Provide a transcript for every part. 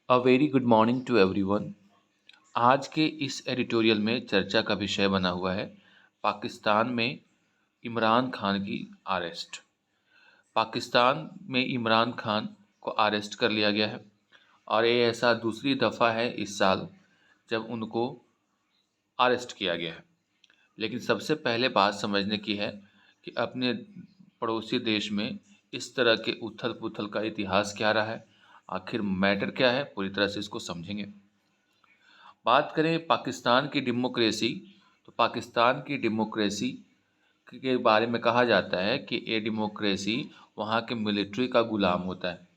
A very good morning to everyone. आज के इस एडिटोरियल में चर्चा का विषय बना हुआ है पाकिस्तान में इमरान खान की अरेस्ट। पाकिस्तान में इमरान खान को अरेस्ट कर लिया गया है और ये ऐसा दूसरी दफ़ा है इस साल जब उनको अरेस्ट किया गया है। लेकिन सबसे पहले बात समझने की है कि अपने पड़ोसी देश में इस तरह के उथल-पुथल का इतिहास क्या रहा है, आखिर मैटर क्या है, पूरी तरह से इसको समझेंगे। बात करें पाकिस्तान की डेमोक्रेसी, तो पाकिस्तान की डेमोक्रेसी के बारे में कहा जाता है कि ये डेमोक्रेसी वहाँ के मिलिट्री का गुलाम होता है।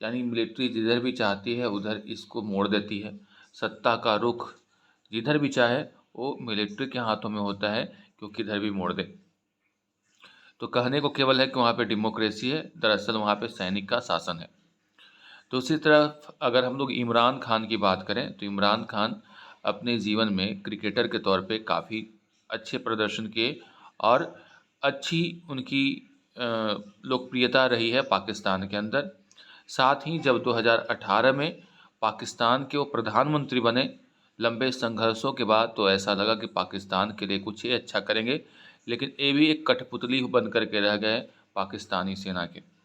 यानी मिलिट्री जिधर भी चाहती है उधर इसको मोड़ देती है। सत्ता का रुख जिधर भी चाहे वो मिलिट्री के हाथों में होता है कि वो किधर भी मोड़ दे। तो कहने को केवल है कि वहाँ पे डेमोक्रेसी है, दरअसल वहाँ पे सैनिक का शासन है। दूसरी तरफ अगर हम लोग इमरान खान की बात करें तो इमरान खान अपने जीवन में क्रिकेटर के तौर पे काफ़ी अच्छे प्रदर्शन किए और अच्छी उनकी लोकप्रियता रही है पाकिस्तान के अंदर। साथ ही जब 2018 में पाकिस्तान के वो प्रधानमंत्री बने, लंबे संघर्षों के बाद, तो ऐसा लगा कि पाकिस्तान के लिए कुछ ही अच्छा करेंगे, लेकिन ये भी एक कठपुतली बन कर के रह गए पाकिस्तानी सेना के।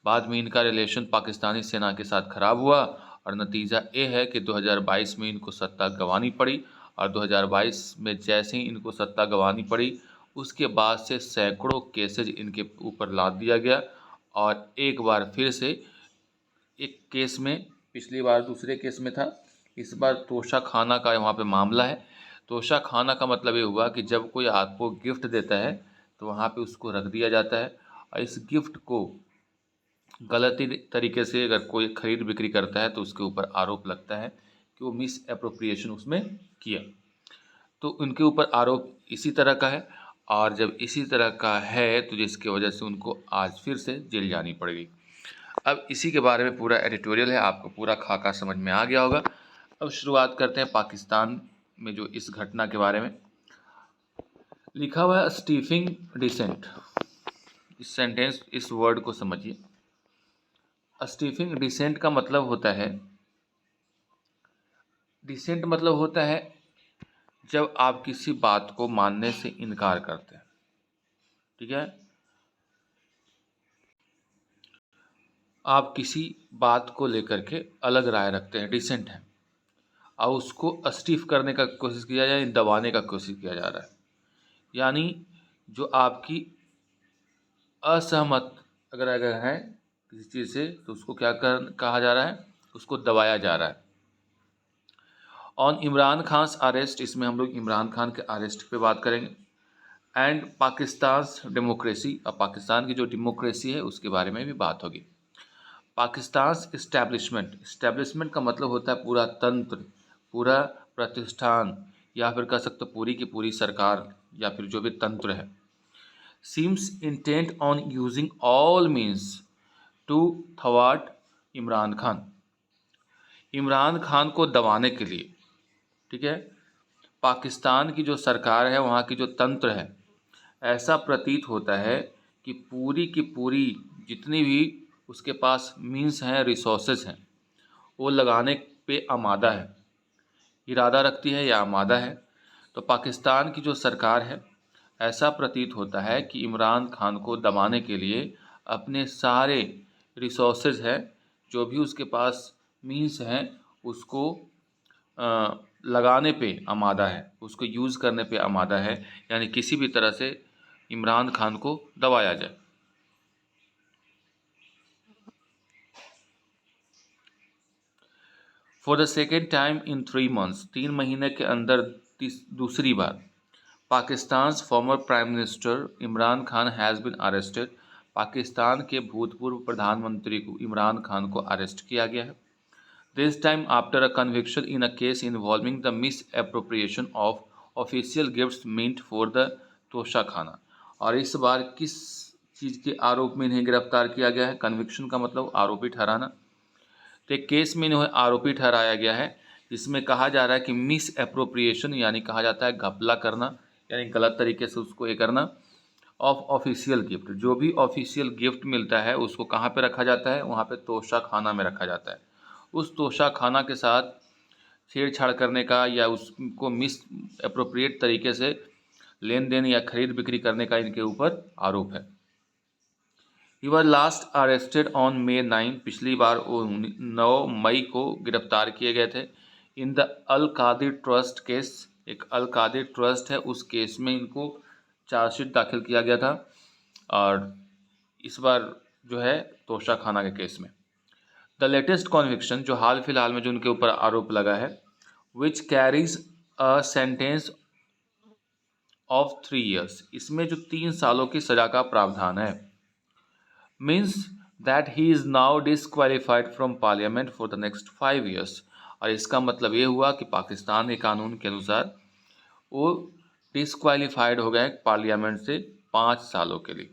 बाद में इनका रिलेशन पाकिस्तानी सेना के साथ खराब हुआ और नतीजा ये है कि 2022 में इनको सत्ता गंवानी पड़ी और 2022 में जैसे ही इनको सत्ता गंवानी पड़ी, उसके बाद से सैकड़ों केसेज इनके ऊपर लाद दिया गया और एक बार फिर से एक केस में, पिछली बार दूसरे केस में था, इस बार तोशा खाना का वहाँ पे मामला है। तोशा खाना का मतलब ये हुआ कि जब कोई आपको गिफ्ट देता है तो वहाँ पे उसको रख दिया जाता है और इस गिफ्ट को गलती तरीके से अगर कोई खरीद बिक्री करता है तो उसके ऊपर आरोप लगता है कि वो मिस एप्रोप्रिएशन उसमें किया। तो उनके ऊपर आरोप इसी तरह का है और जब इसी तरह का है तो जिसकी वजह से उनको आज फिर से जेल जानी पड़ेगी। अब इसी के बारे में पूरा एडिटोरियल है, आपको पूरा खाका समझ में आ गया होगा। अब शुरुआत करते हैं पाकिस्तान में जो इस घटना के बारे में लिखा हुआ है। स्टीफिंग डिसेंट, इस सेंटेंस, इस वर्ड को समझिए। स्टीफिंग डिसेंट का मतलब होता है, डिसेंट मतलब होता है जब आप किसी बात को मानने से इनकार करते हैं। ठीक है, आप किसी बात को लेकर के अलग राय रखते हैं, डिसेंट है, और उसको अस्टीफ करने का कोशिश किया जाए, दबाने का कोशिश किया जा रहा है। यानी जो आपकी असहमत अगर है किसी चीज़ से तो उसको क्या कहा जा रहा है, उसको दबाया जा रहा है। ऑन इमरान खान अरेस्ट, इसमें हम लोग इमरान खान के अरेस्ट पे बात करेंगे। एंड पाकिस्तान डेमोक्रेसी, अब पाकिस्तान की जो डेमोक्रेसी है उसके बारे में भी बात होगी। पाकिस्तान इस्टेब्लिशमेंट, इस्टेब्लिशमेंट का मतलब होता है पूरा तंत्र, पूरा प्रतिष्ठान, या फिर कह सकते हो पूरी की पूरी सरकार या फिर जो भी तंत्र है। Seems intent on using all means to थवाट इमरान खान, इमरान खान को दबाने के लिए। ठीक है, पाकिस्तान की जो सरकार है, वहाँ की जो तंत्र है, ऐसा प्रतीत होता है कि पूरी की पूरी जितनी भी उसके पास मीन्स हैं, रिसोर्सेज हैं, वो लगाने पे आमादा है, इरादा रखती है या आमादा है। तो पाकिस्तान की जो सरकार है, ऐसा प्रतीत होता है कि इमरान खान को दबाने के लिए अपने सारे रिसोर्सेज हैं, जो भी उसके पास मीन्स हैं, उसको लगाने पे आमादा है, उसको यूज़ करने पे आमादा है, यानी किसी भी तरह से इमरान खान को दबाया जाए। For the second time in 3 months, 3 महीने के अंदर दूसरी बार Pakistan former prime minister Imran Khan has been arrested, Pakistan के भूतपूर्व प्रधानमंत्री को इमरान खान को अरेस्ट किया गया है। This time after a conviction in a case involving the misappropriation of official gifts meant for the Toshakhana. और इस बार किस चीज़ के आरोप में इन्हें गिरफ्तार किया गया है? कन्विक्शन का मतलब आरोपी ठहराना। तो एक केस में इन्हें आरोपी ठहराया गया है जिसमें कहा जा रहा है कि मिस एप्रोप्रिएशन, यानी कहा जाता है घपला करना, यानी गलत तरीके से उसको ये करना, ऑफ ऑफिशियल गिफ्ट, जो भी ऑफिशियल गिफ्ट मिलता है उसको कहाँ पे रखा जाता है? वहाँ पे तोशा खाना में रखा जाता है। उस तोशाखाना के साथ छेड़छाड़ करने का या उसको मिस अप्रोप्रिएट तरीके से लेन देन या खरीद बिक्री करने का इनके ऊपर आरोप है। He was last arrested on May 9, पिछली बार वो 9 मई को गिरफ्तार किए गए थे। In the Al Qadir trust case, एक अल कादिर ट्रस्ट है, उस केस में इनको चार्जशीट दाखिल किया गया था, और इस बार जो है तोशाखाना के केस में। द लेटेस्ट कॉन्विक्शन, जो हाल फिलहाल में जो उनके ऊपर आरोप लगा है, which carries a sentence of 3 years, इसमें जो 3 सालों की सजा का प्रावधान है, means that he is now disqualified from parliament for the next 5 years, और इसका मतलब ये हुआ कि पाकिस्तान के कानून के अनुसार वो डिस्क्वालीफाइड हो गए पार्लियामेंट से 5 सालों के लिए।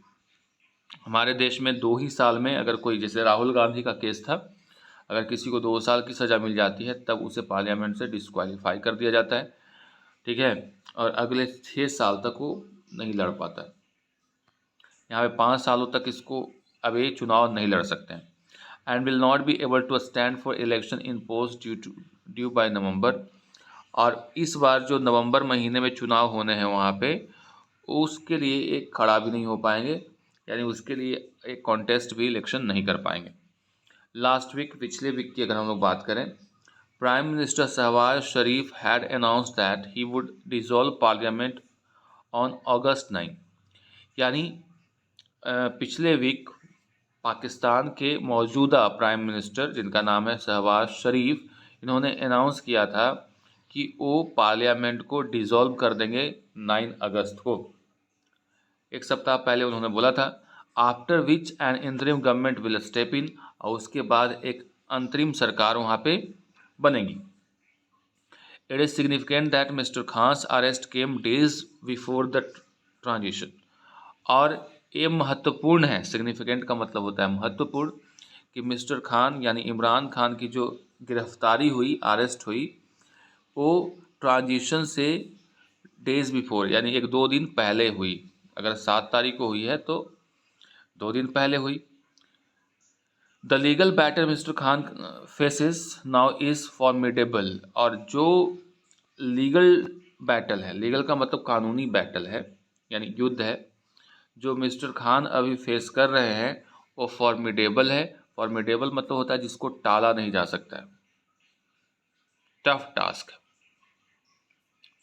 हमारे देश में 2 ही साल में अगर कोई, जैसे राहुल गांधी का केस था, अगर किसी को 2 साल की सज़ा मिल जाती है तब उसे पार्लियामेंट से डिस्क्वालीफाई कर दिया जाता है, ठीक है, और अगले 6 साल तक वो नहीं लड़ पाता है। यहाँ पे 5 सालों तक इसको अब ये चुनाव नहीं लड़ सकते हैं। And will not be able to stand for election in post due by November, और इस बार जो नवंबर महीने में चुनाव होने हैं वहाँ पे उसके लिए एक खड़ा भी नहीं हो पाएंगे, यानी उसके लिए एक कॉन्टेस्ट भी इलेक्शन नहीं कर पाएंगे। लास्ट वीक, पिछले वीक की अगर हम लोग बात करें, prime minister Shahbaz Sharif had announce that he would dissolve parliament on August 9, यानी पिछले वीक पाकिस्तान के मौजूदा प्राइम मिनिस्टर, जिनका नाम है शहबाज शरीफ, इन्होंने अनाउंस किया था कि वो पार्लियामेंट को डिसॉल्व कर देंगे 9 अगस्त को। एक सप्ताह पहले उन्होंने बोला था, after which an interim government will step in, और उसके बाद एक अंतरिम सरकार वहाँ पे बनेगी। It is significant that mister Khan's arrest came days before the transition, और ये महत्वपूर्ण है, सिग्निफिकेंट का मतलब होता है महत्वपूर्ण, कि मिस्टर खान यानी इमरान खान की जो गिरफ्तारी हुई, अरेस्ट हुई, वो ट्रांजिशन से डेज बिफोर, यानी 1-2 दिन पहले हुई। अगर 7 तारीख को हुई है तो 2 दिन पहले हुई। The legal battle mister Khan faces now is formidable, और जो लीगल बैटल है, लीगल का मतलब कानूनी बैटल है, यानी युद्ध है, जो मिस्टर खान अभी फेस कर रहे हैं वो फॉर्मिडेबल है। फॉर्मिडेबल मतलब होता है जिसको टाला नहीं जा सकता है, टफ टास्क है,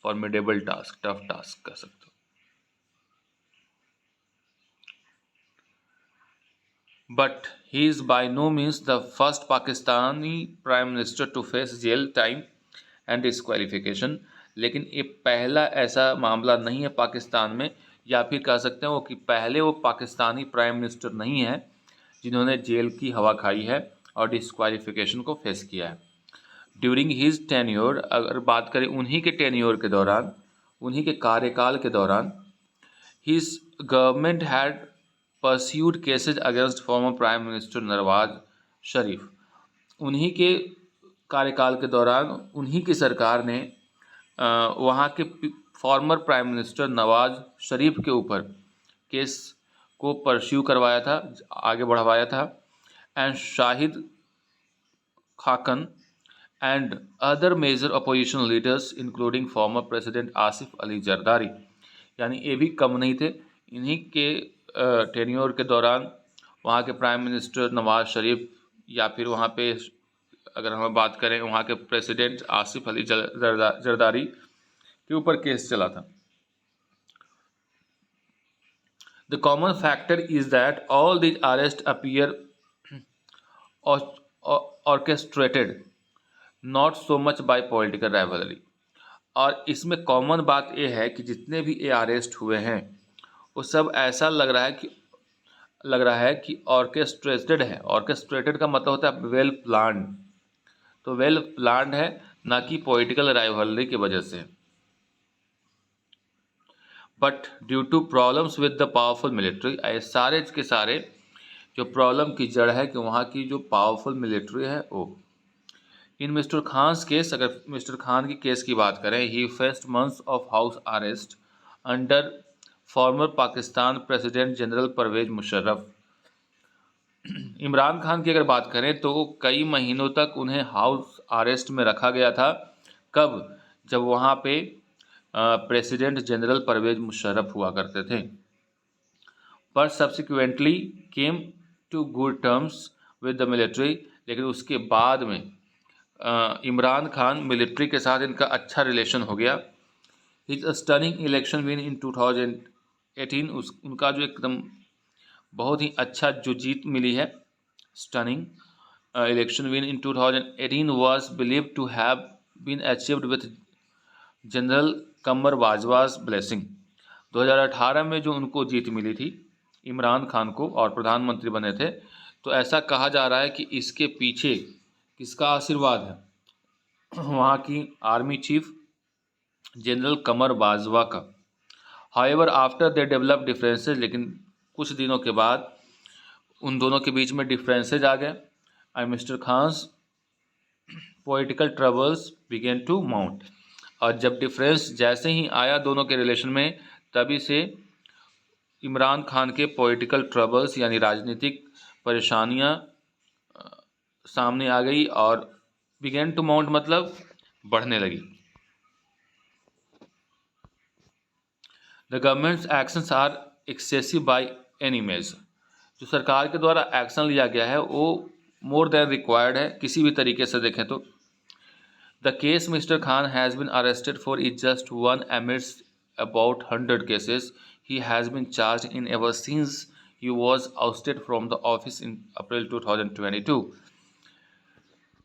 फॉर्मिडेबल टास्क, टफ टास्क कह सकते हो। But he is by no means the first Pakistani prime minister to face jail time and disqualification, लेकिन ये पहला ऐसा मामला नहीं है पाकिस्तान में, या फिर कह सकते हैं वो कि पहले वो पाकिस्तानी प्राइम मिनिस्टर नहीं है जिन्होंने जेल की हवा खाई है और डिस्क्वालिफिकेशन को फेस किया है। ड्यूरिंग हिज टेन्योर, अगर बात करें उन्हीं के टेन्योर के दौरान, उन्हीं के कार्यकाल के दौरान, his government had pursued cases against former prime minister Nawaz Sharif, उन्हीं के कार्यकाल के दौरान उन्हीं की सरकार ने वहाँ के फॉर्मर प्राइम मिनिस्टर नवाज शरीफ के ऊपर केस को परस्यू करवाया था, आगे बढ़वाया था, and Shahid Khaqan and other major opposition leaders including former president Asif Ali Zardari, यानी ये भी कम नहीं थे। इन्हीं के टेन्योर के दौरान वहाँ के प्राइम मिनिस्टर नवाज शरीफ, या फिर वहाँ पे अगर हम बात करें वहाँ के प्रेसिडेंट आसिफ अली जरदारी के ऊपर केस चला था। The common factor is that all these arrest appear orchestrated, not so much bye political rivalry, और इसमें कॉमन बात यह है कि जितने भी ये अरेस्ट हुए हैं वो सब ऐसा लग रहा है कि ऑर्केस्ट्रेटेड है। ऑर्केस्ट्रेटेड का मतलब होता है वेल प्लान्ड, तो वेल प्लान्ड है, ना कि पॉलिटिकल राइवलरी की वजह से। But due to problems with the powerful military, सारे के सारे जो प्रॉब्लम की जड़ है कि वहाँ की जो पावरफुल मिलिट्री है वो। इन मिस्टर खान्स केस, अगर मिस्टर खान की केस की बात करें, he faced months of house arrest under former Pakistan president general Pervez Musharraf, Imran Khan की अगर बात करें तो कई महीनों तक उन्हें हाउस अरेस्ट में रखा गया था। कब? जब वहाँ पे प्रेसिडेंट जनरल परवेज मुशर्रफ हुआ करते थे। पर subsequently came to good terms with the military, लेकिन उसके बाद में इमरान खान मिलिट्री के साथ इनका अच्छा रिलेशन हो गया। His stunning election win in 2018, उनका जो एकदम बहुत ही अच्छा जो जीत मिली है, stunning election win in 2018 was believed to have been achieved with general Qamar Bajwa's blessing. 2018 में जो उनको जीत मिली थी इमरान खान को और प्रधानमंत्री बने थे, तो ऐसा कहा जा रहा है कि इसके पीछे किसका आशीर्वाद है? वहाँ की आर्मी चीफ जनरल कमर बाजवा का। However after they develop differences, लेकिन कुछ दिनों के बाद उन दोनों के बीच में डिफरेंसेज आ गए and mister Khan's political troubles began to mount. और जब डिफरेंस जैसे ही आया दोनों के रिलेशन में, तभी से इमरान खान के पॉलिटिकल ट्रबल्स यानी राजनीतिक परेशानियां सामने आ गई और बिगेन टू माउंट मतलब बढ़ने लगी। The government's actions are excessive by any measure, जो सरकार के द्वारा एक्शन लिया गया है वो मोर देन रिक्वायर्ड है किसी भी तरीके से देखें तो। The case mister Khan has been arrested for is just one amidst about 100 cases he has been charged in ever since he was ousted from the office in April 2022।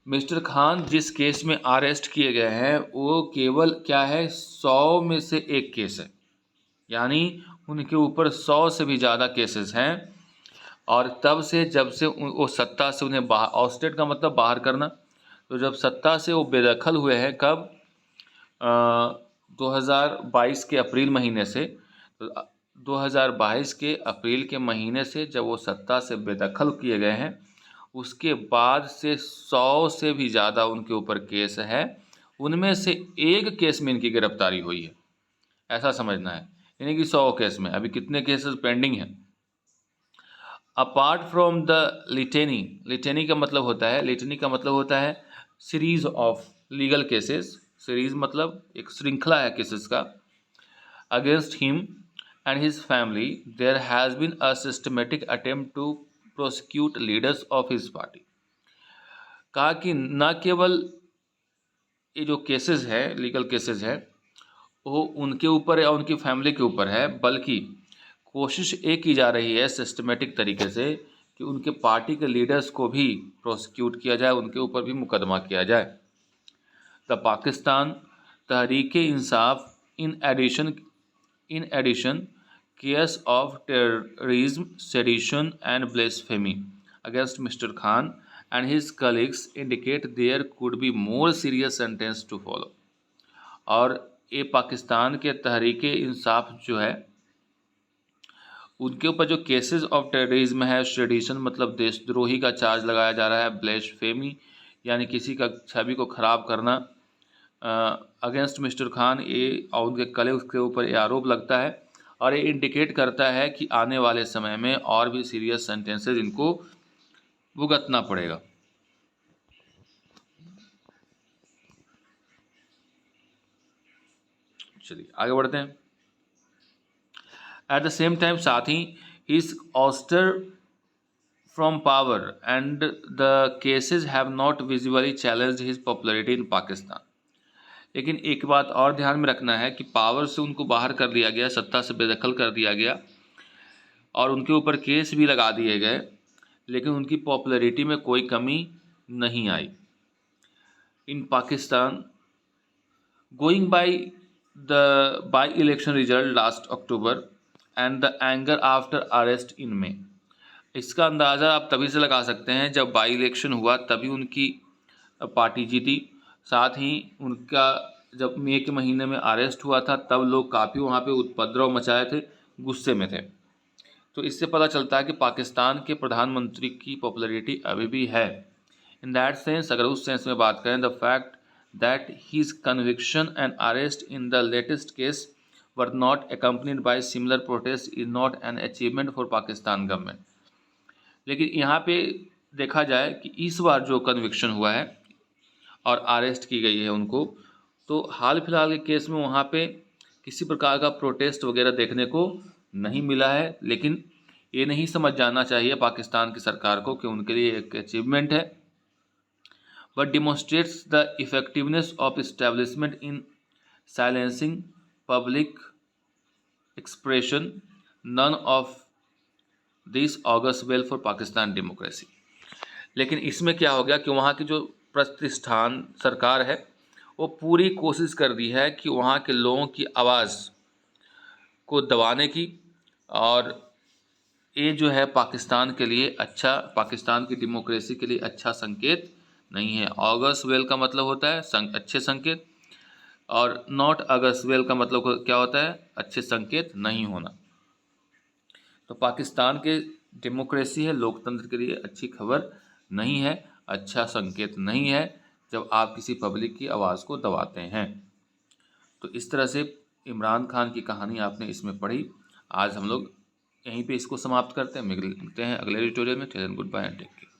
Mister Khan जिस case में arrest किए गए हैं वो केवल क्या है, 100 में से एक केस है, यानी उनके ऊपर 100 से भी ज़्यादा केसेस हैं। और तब से जब से वो सत्ता से उन्हें बाहर, ऑस्टेड का मतलब बाहर करना, तो जब सत्ता से वो बेदखल हुए हैं कब? 2022 के अप्रैल महीने से। तो 2022 के अप्रैल के महीने से जब वो सत्ता से बेदखल किए गए हैं, उसके बाद से 100 से भी ज़्यादा उनके ऊपर केस है। उनमें से एक केस में इनकी गिरफ्तारी हुई है, ऐसा समझना है। यानी कि 100 केस में अभी कितने केसेस पेंडिंग हैं? Apart from the litany, litany का मतलब होता है series of legal cases. Series मतलब एक श्रृंखला है केसेस का। Against him and his family there has been a systematic attempt to prosecute leaders of his party. कहा कि न केवल ये जो केसेस है, लीगल केसेस है, वो उनके ऊपर या उनकी फैमिली के ऊपर है, बल्कि कोशिश ये की जा रही है सिस्टमेटिक तरीके से कि उनके पार्टी के लीडर्स को भी प्रोसिक्यूट किया जाए, उनके ऊपर भी मुकदमा किया जाए। The Pakistan Tehreek Insaf in addition case of terrorism, sedition and blasphemy against mister Khan and his colleagues indicate there could be more serious sentence to follow. और ये पाकिस्तान के तहरीक इंसाफ जो है, उनके ऊपर जो केसेस ऑफ टेररिज्म है, सेडिशन मतलब देशद्रोही का चार्ज लगाया जा रहा है, ब्लेसफेमी यानी किसी का छवि को खराब करना अगेंस्ट मिस्टर खान, ये और उनके कलीग्स के ऊपर ये आरोप लगता है। और ये इंडिकेट करता है कि आने वाले समय में और भी सीरियस सेंटेंसेस इनको भुगतना पड़ेगा। चलिए आगे बढ़ते हैं। एट द सेम टाइम साथ ही his ouster from power and the cases have not visibly challenged his popularity in Pakistan. लेकिन एक बात और ध्यान में रखना है कि पावर से उनको बाहर कर दिया गया, सत्ता से बेदखल कर दिया गया और उनके ऊपर केस भी लगा दिए गए, लेकिन उनकी पॉपुलैरिटी में कोई कमी नहीं आई। In Pakistan going by election result last October and the anger after arrest in May। इसका अंदाज़ा आप तभी से लगा सकते हैं जब बाई इलेक्शन हुआ तभी उनकी पार्टी जीती। साथ ही उनका जब मई के महीने में अरेस्ट हुआ था तब लोग काफ़ी वहाँ पे उपद्रव मचाए थे, गुस्से में थे। तो इससे पता चलता है कि पाकिस्तान के प्रधानमंत्री की पॉपुलैरिटी अभी भी है। इन दैट सेंस, अगर उस सेंस में बात करें, the fact that his conviction and arrest in the latest case were not accompanied by similar protests is not an achievement for Pakistan government। लेकिन यहाँ पे देखा जाए कि इस बार जो कन्विक्शन हुआ है और अरेस्ट की गई है उनको, तो हाल फिलहाल के केस में वहाँ पे किसी प्रकार का प्रोटेस्ट वगैरह देखने को नहीं मिला है। लेकिन ये नहीं समझ जाना चाहिए पाकिस्तान की सरकार को कि उनके लिए एक अचीवमेंट है, but demonstrates the effectiveness of establishment in silencing public expression. None of this augurs well for Pakistan democracy. लेकिन इसमें क्या हो गया कि वहाँ की जो प्रतिष्ठान सरकार है वो पूरी कोशिश कर रही है कि वहाँ के लोगों की आवाज़ को दबाने की, और ये जो है पाकिस्तान के लिए अच्छा, पाकिस्तान की डेमोक्रेसी के लिए अच्छा संकेत नहीं है। ऑगस्ट वेल का मतलब होता है अच्छे संकेत, और नॉट अगस्त वेल का मतलब क्या होता है, अच्छे संकेत नहीं होना। तो पाकिस्तान के डेमोक्रेसी है, लोकतंत्र के लिए अच्छी खबर नहीं है, अच्छा संकेत नहीं है जब आप किसी पब्लिक की आवाज़ को दबाते हैं। तो इस तरह से इमरान खान की कहानी आपने इसमें पढ़ी। आज हम लोग यहीं पे इसको समाप्त करते हैं, मिलते हैं अगले एडिटोरियल में। Till then goodbye and take care.